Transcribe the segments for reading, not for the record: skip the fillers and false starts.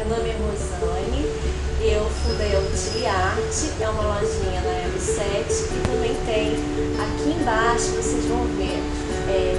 meu nome é Rosane, eu fundei a Utiliarte, é uma lojinha na M7 e também tem aqui embaixo, vocês vão ver,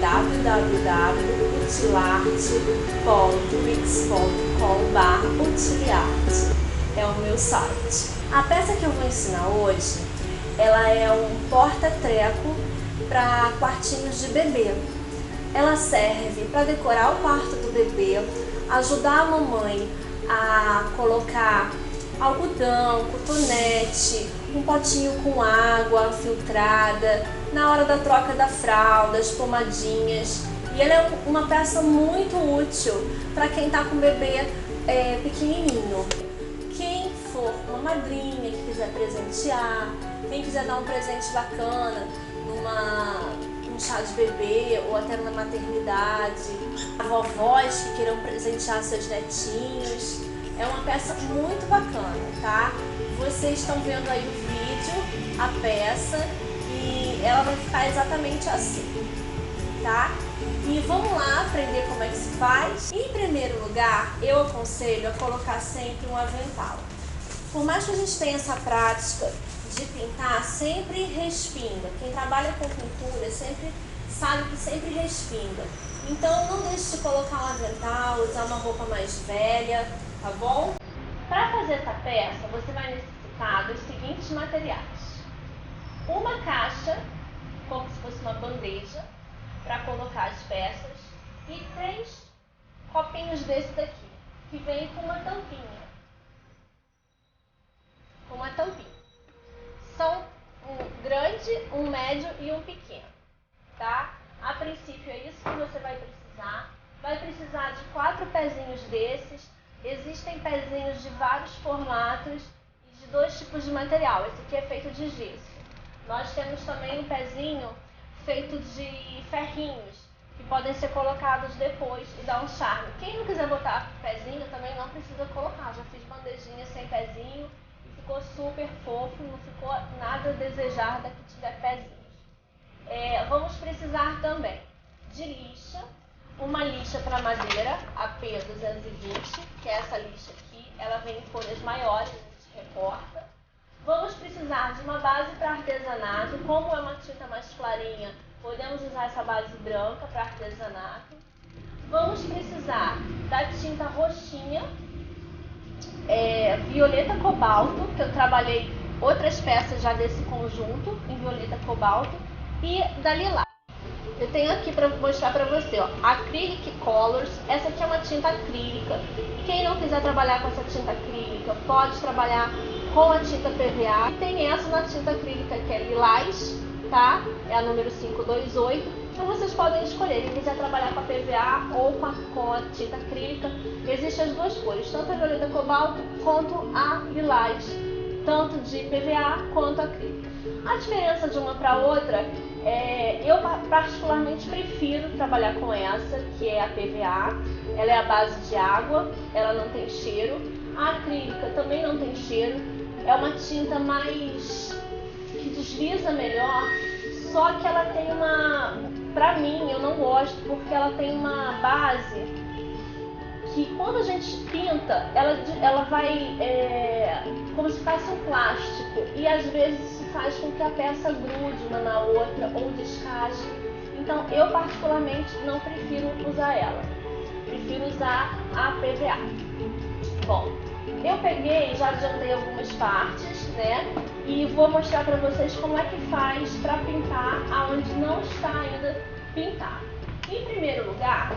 www.wix.com/utiliarte, é o meu site. A peça que eu vou ensinar hoje, ela é um porta-treco para quartinhos de bebê. Ela serve para decorar o quarto do bebê, ajudar a mamãe a colocar algodão, cotonete, um potinho com água filtrada, na hora da troca da fralda, as pomadinhas. E ela é uma peça muito útil para quem está com o bebê pequenininho. Quem for uma madrinha que quiser presentear, quem quiser dar um presente bacana num chá de bebê ou até na maternidade, vovós que queiram presentear seus netinhos, é uma peça muito bacana, tá? Vocês estão vendo aí o vídeo, a peça, e ela vai ficar exatamente assim, tá? E vamos lá aprender como é que se faz. Em primeiro lugar, eu aconselho a colocar sempre um avental. Por mais que a gente tenha essa prática de pintar, sempre respinga. Quem trabalha com pintura sempre sabe que sempre respinga. Então não deixe de colocar um avental, usar uma roupa mais velha, tá bom? Para fazer essa peça, você vai necessitar dos seguintes materiais. Uma caixa, como se fosse uma bandeja, para colocar as peças, e 3 copinhos desse daqui, que vem com uma tampinha. São um grande, um médio e um pequeno, tá? A princípio é isso que você vai precisar. Vai precisar de 4 pezinhos desses. Existem pezinhos de vários formatos e de 2 tipos de material. Esse aqui é feito de gesso. Nós temos também um pezinho feito de ferrinhos, que podem ser colocados depois e dar um charme. Quem não quiser botar pezinho também não precisa colocar. Já fiz bandejinha sem pezinho. Ficou super fofo, não ficou nada a desejar da que tiver pezinhos. Vamos precisar também de lixa, uma lixa para madeira, AP220, que é essa lixa aqui, ela vem em folhas maiores, a gente recorta. Vamos precisar de uma base para artesanato, como é uma tinta mais clarinha, podemos usar essa base branca para artesanato. Vamos precisar da tinta roxinha, violeta cobalto, que eu trabalhei outras peças já desse conjunto em violeta cobalto, e da lilás. Eu tenho aqui para mostrar para você, ó, Acrylic Colors. Essa aqui é uma tinta acrílica. Quem não quiser trabalhar com essa tinta acrílica, pode trabalhar com a tinta PVA. E tem essa na tinta acrílica que é lilás, tá? É a número 528. Então vocês podem escolher, quem quiser trabalhar com a PVA ou com a tinta acrílica. Existem as 2 cores, tanto a violeta cobalto quanto a lilás, tanto de PVA quanto acrílica. A diferença de uma para outra, eu particularmente prefiro trabalhar com essa, que é a PVA. Ela é a base de água, ela não tem cheiro. A acrílica também não tem cheiro, é uma tinta mais que desliza melhor, só que ela tem pra mim, eu não gosto, porque ela tem uma base que quando a gente pinta, ela vai como se fosse um plástico, e às vezes isso faz com que a peça grude uma na outra ou descasque. Então eu particularmente não prefiro usar ela, prefiro usar a PVA. Bom, eu peguei, já adiantei algumas partes, né? E vou mostrar para vocês como é que faz para pintar aonde não está ainda pintado. Em primeiro lugar,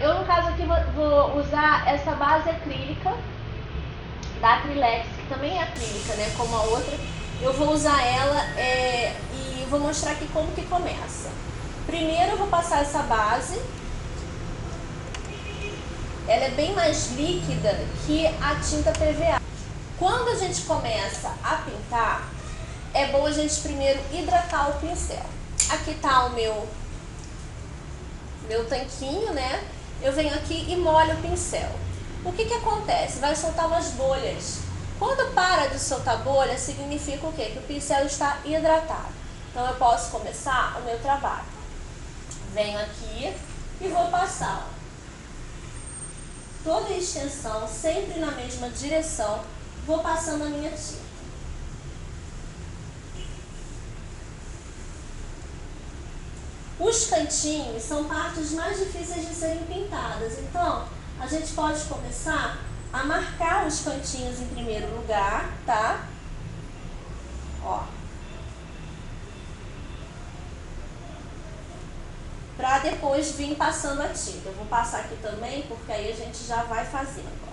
eu no caso aqui vou usar essa base acrílica da Acrylex, que também é acrílica, né, como a outra. Eu vou usar ela e vou mostrar aqui como que começa. Primeiro eu vou passar essa base. Ela é bem mais líquida que a tinta PVA. Quando a gente começa a pintar, é bom a gente primeiro hidratar o pincel. Aqui está o meu tanquinho, né? Eu venho aqui e molho o pincel. O que acontece? Vai soltar umas bolhas. Quando para de soltar bolha, significa o quê? Que o pincel está hidratado. Então eu posso começar o meu trabalho. Venho aqui e vou passar, ó. toda a extensão, sempre na mesma direção, vou passando a minha tinta. Os cantinhos são partes mais difíceis de serem pintadas, então a gente pode começar a marcar os cantinhos em primeiro lugar, tá? Ó. Pra depois vir passando a tinta. Eu vou passar aqui também, porque aí a gente já vai fazendo, ó.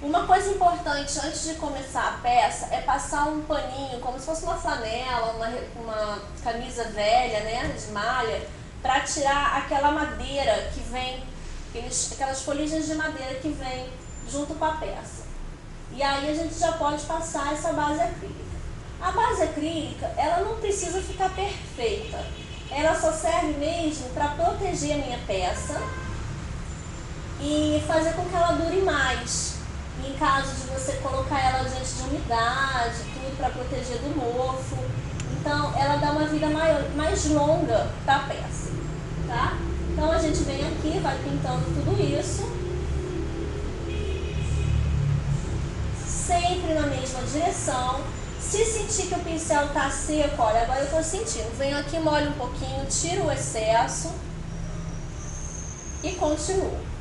Uma coisa importante antes de começar a peça é passar um paninho, como se fosse uma flanela, uma camisa velha, né, de malha, para tirar aquela madeira que vem, aquelas folhinhas de madeira que vem junto com a peça. E aí a gente já pode passar essa base acrílica. A base acrílica, ela não precisa ficar perfeita. Ela só serve mesmo para proteger a minha peça e fazer com que ela dure mais. Em caso de você colocar ela diante de umidade, tudo para proteger do mofo. Então, ela dá uma vida mais longa para a peça, tá? Então, a gente vem aqui, vai pintando tudo isso. Sempre na mesma direção. Se sentir que o pincel tá seco, olha, agora eu tô sentindo. Venho aqui, molho um pouquinho, tiro o excesso e continuo.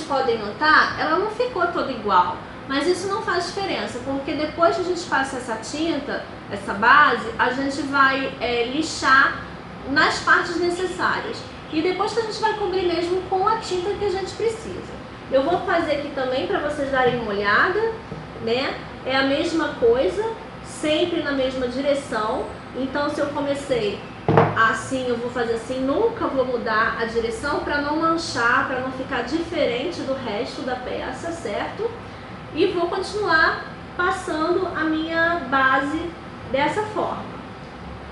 Podem notar, ela não ficou toda igual, mas isso não faz diferença, porque depois que a gente passa essa tinta, essa base, a gente vai lixar nas partes necessárias e depois que a gente vai cobrir mesmo com a tinta que a gente precisa. Eu vou fazer aqui também para vocês darem uma olhada, né? É a mesma coisa, sempre na mesma direção. Então, se eu comecei assim, eu vou fazer assim, nunca vou mudar a direção para não manchar, para não ficar diferente do resto da peça, certo? E vou continuar passando a minha base dessa forma.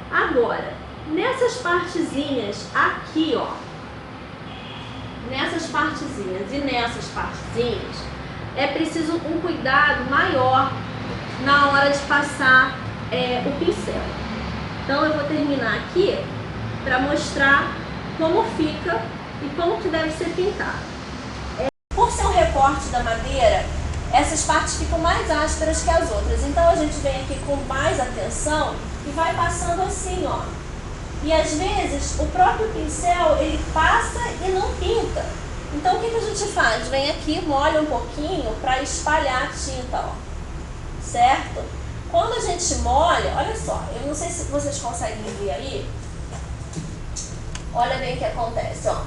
Agora, nessas partezinhas aqui, ó, nessas partezinhas e nessas partezinhas, é preciso um cuidado maior na hora de passar o pincel. Então eu vou terminar aqui para mostrar como fica e como que deve ser pintado. Por ser um recorte da madeira, essas partes ficam mais ásperas que as outras. Então a gente vem aqui com mais atenção e vai passando assim, ó. E às vezes o próprio pincel, ele passa e não pinta. Então o que a gente faz? Vem aqui, molha um pouquinho para espalhar a tinta, ó. Certo? Quando a gente molha, olha só, eu não sei se vocês conseguem ver aí. Olha bem o que acontece, ó.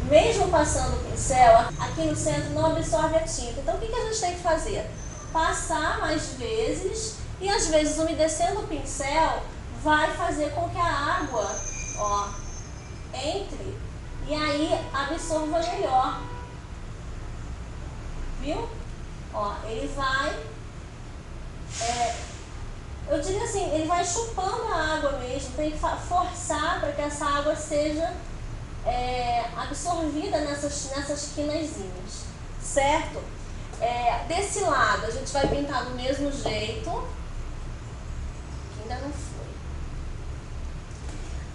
Mesmo passando o pincel, aqui no centro não absorve a tinta. Então o que a gente tem que fazer? Passar mais vezes e às vezes umedecendo o pincel vai fazer com que a água, ó, entre e aí absorva melhor. Viu? Ó, ele vai, eu diria assim, ele vai chupando a água mesmo, tem que forçar para que essa água seja absorvida nessas quinazinhas, certo? Desse lado a gente vai pintar do mesmo jeito, ainda não foi.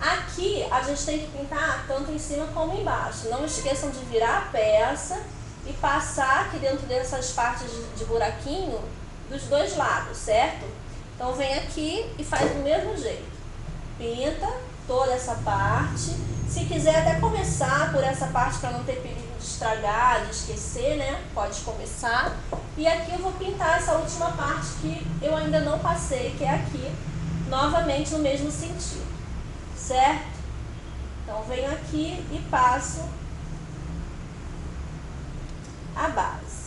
Aqui a gente tem que pintar tanto em cima como embaixo, não esqueçam de virar a peça e passar aqui dentro dessas partes de buraquinho dos dois lados, certo? Então vem aqui e faz do mesmo jeito. Pinta toda essa parte. Se quiser até começar por essa parte para não ter perigo de estragar, de esquecer, né? Pode começar. E aqui eu vou pintar essa última parte que eu ainda não passei, que é aqui, novamente no mesmo sentido, certo? Então venho aqui e passo a base.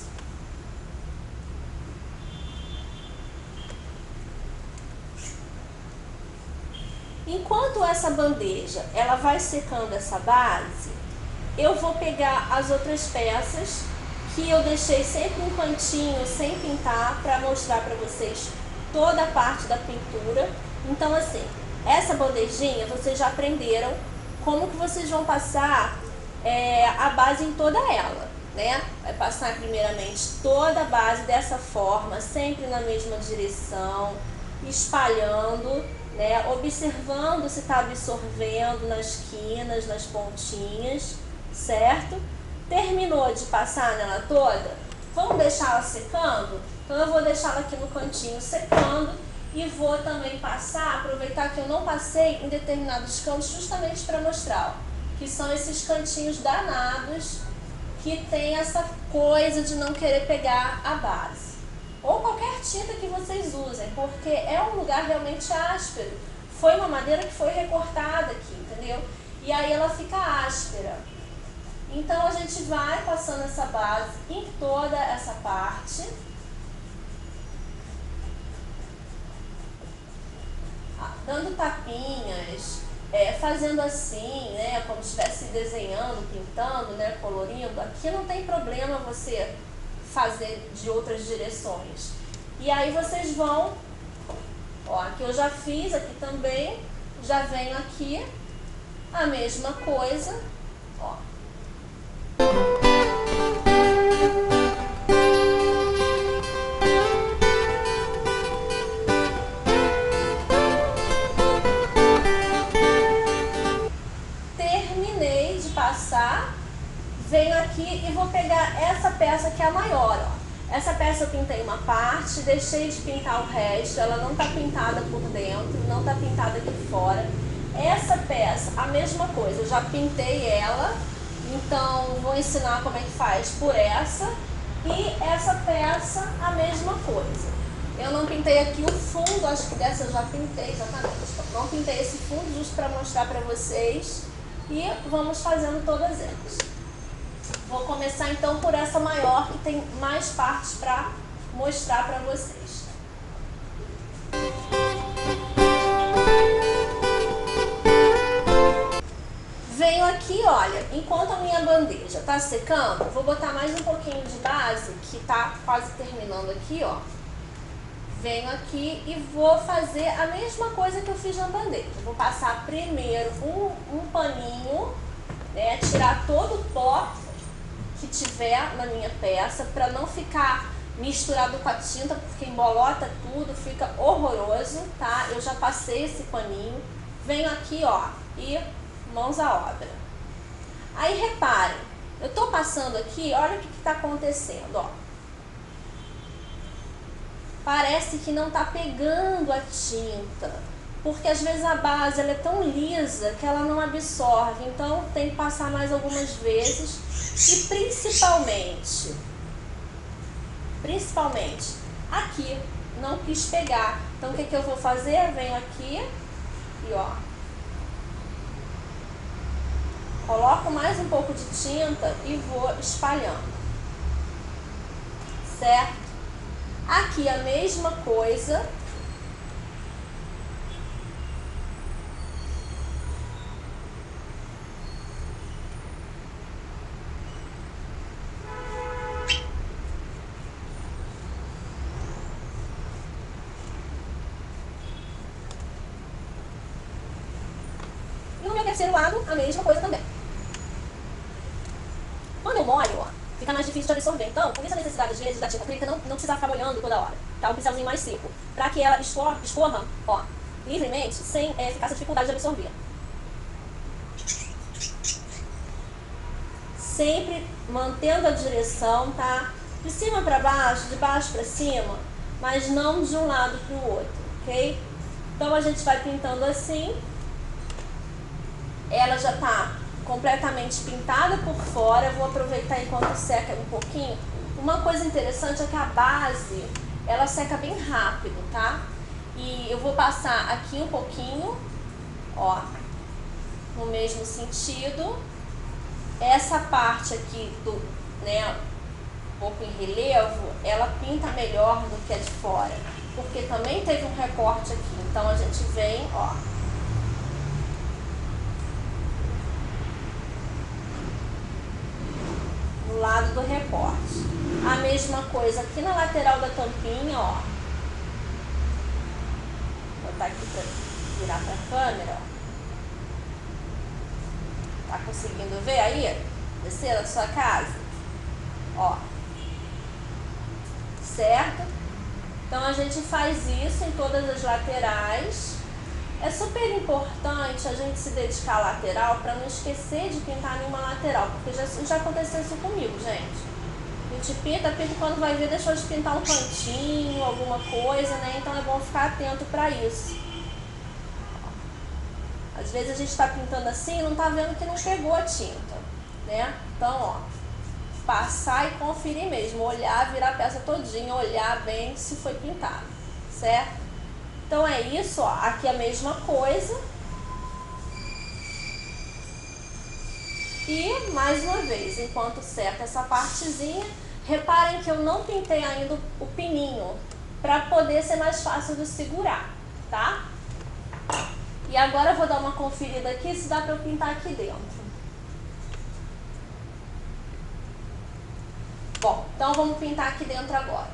Enquanto essa bandeja ela vai secando essa base, eu vou pegar as outras peças que eu deixei sempre um cantinho sem pintar para mostrar para vocês toda a parte da pintura. Então assim, essa bandejinha vocês já aprenderam como que vocês vão passar a base em toda ela, né? Vai passar primeiramente toda a base dessa forma, sempre na mesma direção, espalhando, né? Observando se está absorvendo nas quinas, nas pontinhas, certo? Terminou de passar nela toda? Vamos deixar ela secando? Então eu vou deixar ela aqui no cantinho secando e vou também passar, aproveitar que eu não passei em determinados cantos justamente para mostrar, ó, que são esses cantinhos danados que tem essa coisa de não querer pegar a base. Ou qualquer tinta que vocês usem, porque é um lugar realmente áspero. Foi uma madeira que foi recortada aqui, entendeu? E aí ela fica áspera. Então a gente vai passando essa base em toda essa parte. Dando tapinhas, fazendo assim, né, como se estivesse desenhando, pintando, né, colorindo. Aqui não tem problema você fazer de outras direções. E aí vocês vão, ó, aqui eu já fiz, aqui também, já venho aqui, a mesma coisa, ó. Terminei de passar, venho aqui e vou pegar essa peça que é a maior, ó. Essa peça eu pintei uma parte, deixei de pintar o resto, ela não tá pintada por dentro, não tá pintada aqui fora. Essa peça, a mesma coisa, eu já pintei ela, então vou ensinar como é que faz por essa. E essa peça, a mesma coisa. Eu não pintei aqui o fundo, acho que dessa eu já pintei, exatamente. Não pintei esse fundo justo para mostrar para vocês. E vamos fazendo todas elas. Vou começar então por essa maior, que tem mais partes para mostrar para vocês. Venho aqui, olha, enquanto a minha bandeja tá secando, vou botar mais um pouquinho de base, que tá quase terminando aqui, ó. Venho aqui e vou fazer a mesma coisa que eu fiz na bandeja. Vou passar primeiro um paninho, né, tirar todo o pó que tiver na minha peça, para não ficar misturado com a tinta, porque embolota tudo, fica horroroso, tá? Eu já passei esse paninho. Venho aqui, ó, e mãos à obra. Aí reparem, eu tô passando aqui, olha o que tá acontecendo, ó. Parece que não tá pegando a tinta, porque às vezes a base ela é tão lisa que ela não absorve, então tem que passar mais algumas vezes. E principalmente aqui não quis pegar, então o que eu vou fazer? Venho aqui e ó, coloco mais um pouco de tinta e vou espalhando, certo? Aqui a mesma coisa. E no meu terceiro lado, a mesma coisa também. Quando eu molho, ó, fica mais difícil de absorver. Então, por isso a necessidade, às vezes, da tinta acrílica não precisar ficar molhando toda hora. Tá? Um pincelzinho mais seco. Pra que ela escorra, ó, livremente, sem ficar essa dificuldade de absorver. Sempre mantendo a direção, tá? De cima pra baixo, de baixo pra cima, mas não de um lado pro outro, ok? Então a gente vai pintando assim. Ela já tá completamente pintada por fora. Vou aproveitar enquanto seca um pouquinho. Uma coisa interessante é que a base, ela seca bem rápido, tá? E eu vou passar aqui um pouquinho, ó, no mesmo sentido. Essa parte aqui do, né, um pouco em relevo, ela pinta melhor do que a de fora, porque também teve um recorte aqui. Então a gente vem, ó, no lado do recorte. A mesma coisa aqui na lateral da tampinha, ó. Vou botar aqui para virar para a câmera, ó. Tá conseguindo ver aí? Descer na sua casa? Ó. Certo? Então a gente faz isso em todas as laterais. É super importante a gente se dedicar à lateral para não esquecer de pintar nenhuma lateral, porque já aconteceu isso comigo, gente. A gente pinta quando vai ver deixou de pintar um cantinho, alguma coisa, né? Então é bom ficar atento para isso. Às vezes a gente está pintando assim e não tá vendo que não pegou a tinta, né? Então, ó, passar e conferir mesmo, olhar, virar a peça todinha, olhar bem se foi pintado, certo? Então é isso, ó, aqui a mesma coisa. E mais uma vez, enquanto seca essa partezinha, reparem que eu não pintei ainda o pininho, para poder ser mais fácil de segurar, tá? E agora eu vou dar uma conferida aqui se dá para eu pintar aqui dentro. Bom, então vamos pintar aqui dentro agora.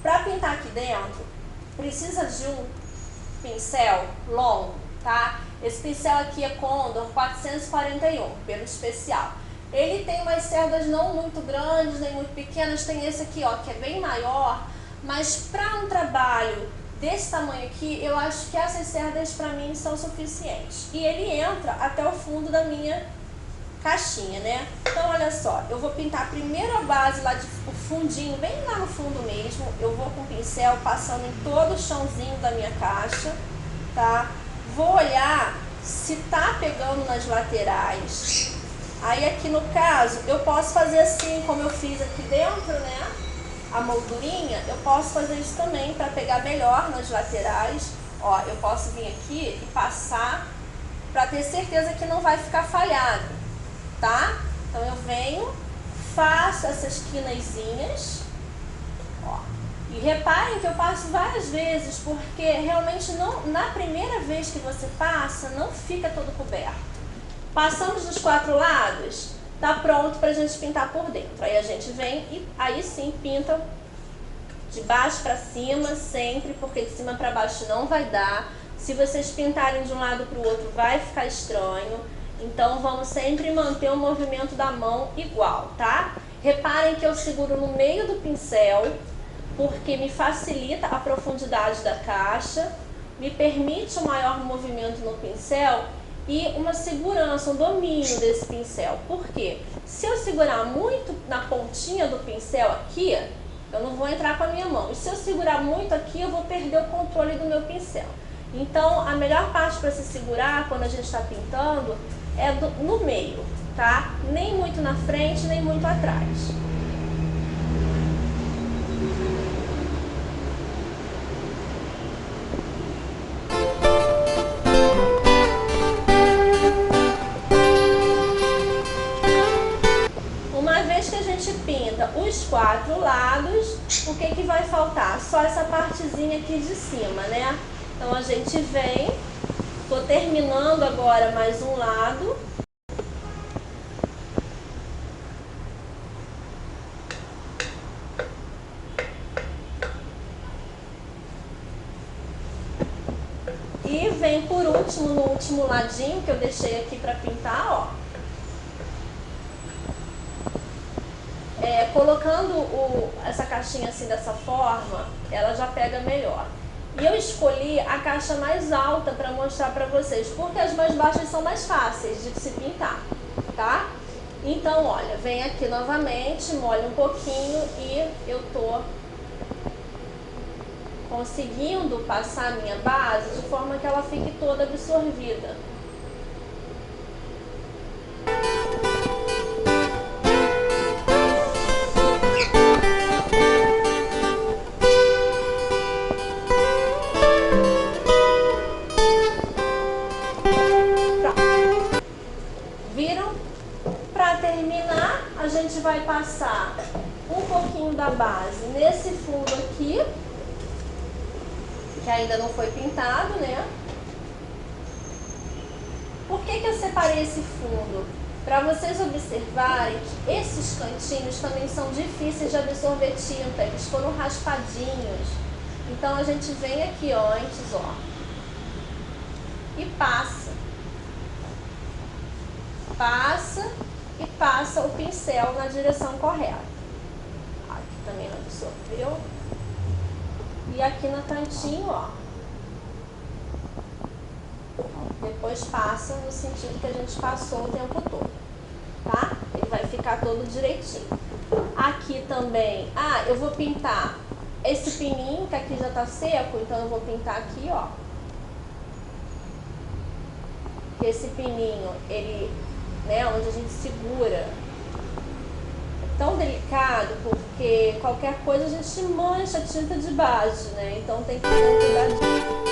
Para pintar aqui dentro, precisa de um pincel longo, tá? Esse pincel aqui é Condor 441, pelo especial. Ele tem umas cerdas não muito grandes, nem muito pequenas. Tem esse aqui, ó, que é bem maior. Mas para um trabalho desse tamanho aqui, eu acho que essas cerdas para mim são suficientes. E ele entra até o fundo da minha caixinha, né? Então, olha só, eu vou pintar primeiro a base lá, o fundinho, bem lá no fundo mesmo. Eu vou com o pincel passando em todo o chãozinho da minha caixa, tá? Vou olhar se tá pegando nas laterais. Aí aqui no caso, eu posso fazer assim, como eu fiz aqui dentro, né? A moldurinha, eu posso fazer isso também para pegar melhor nas laterais. Ó, eu posso vir aqui e passar para ter certeza que não vai ficar falhado, tá? Então eu venho, faço essas quinazinhas, ó. E reparem que eu passo várias vezes, porque realmente não, na primeira vez que você passa, não fica todo coberto. Passamos dos 4 lados, tá pronto pra gente pintar por dentro. Aí a gente vem e aí sim pinta de baixo pra cima sempre, porque de cima pra baixo não vai dar. Se vocês pintarem de um lado pro outro vai ficar estranho. Então vamos sempre manter o movimento da mão igual, tá? Reparem que eu seguro no meio do pincel, porque me facilita a profundidade da caixa, me permite um maior movimento no pincel e uma segurança, um domínio desse pincel. Por quê? Se eu segurar muito na pontinha do pincel aqui, eu não vou entrar com a minha mão. E se eu segurar muito aqui, eu vou perder o controle do meu pincel. Então, a melhor parte para se segurar quando a gente está pintando é no meio, tá? Nem muito na frente, nem muito atrás. Pinta os 4 lados, o que vai faltar? Só essa partezinha aqui de cima, né? Então a gente vem, tô terminando agora mais um lado. E vem por último, no último ladinho que eu deixei aqui para pintar, ó. Colocando essa caixinha assim dessa forma, ela já pega melhor. E eu escolhi a caixa mais alta para mostrar para vocês, porque as mais baixas são mais fáceis de se pintar, tá? Então, olha, vem aqui novamente, molha um pouquinho e eu tô conseguindo passar a minha base de forma que ela fique toda absorvida. A gente vai passar um pouquinho da base nesse fundo aqui, que ainda não foi pintado, né? Por que eu separei esse fundo? Para vocês observarem que esses cantinhos também são difíceis de absorver tinta, eles foram raspadinhos. Então a gente vem aqui antes, ó, e passa. passa e passa o pincel na direção correta. Aqui também não absorveu. E aqui no cantinho, ó. Depois passa no sentido que a gente passou o tempo todo, tá? Ele vai ficar todo direitinho. Aqui também, eu vou pintar esse pininho, que aqui já tá seco, então eu vou pintar aqui, ó. Esse pininho, ele, né, onde a gente segura, é tão delicado, porque qualquer coisa a gente mancha a tinta de baixo, né? Então tem que ter um cuidadinho.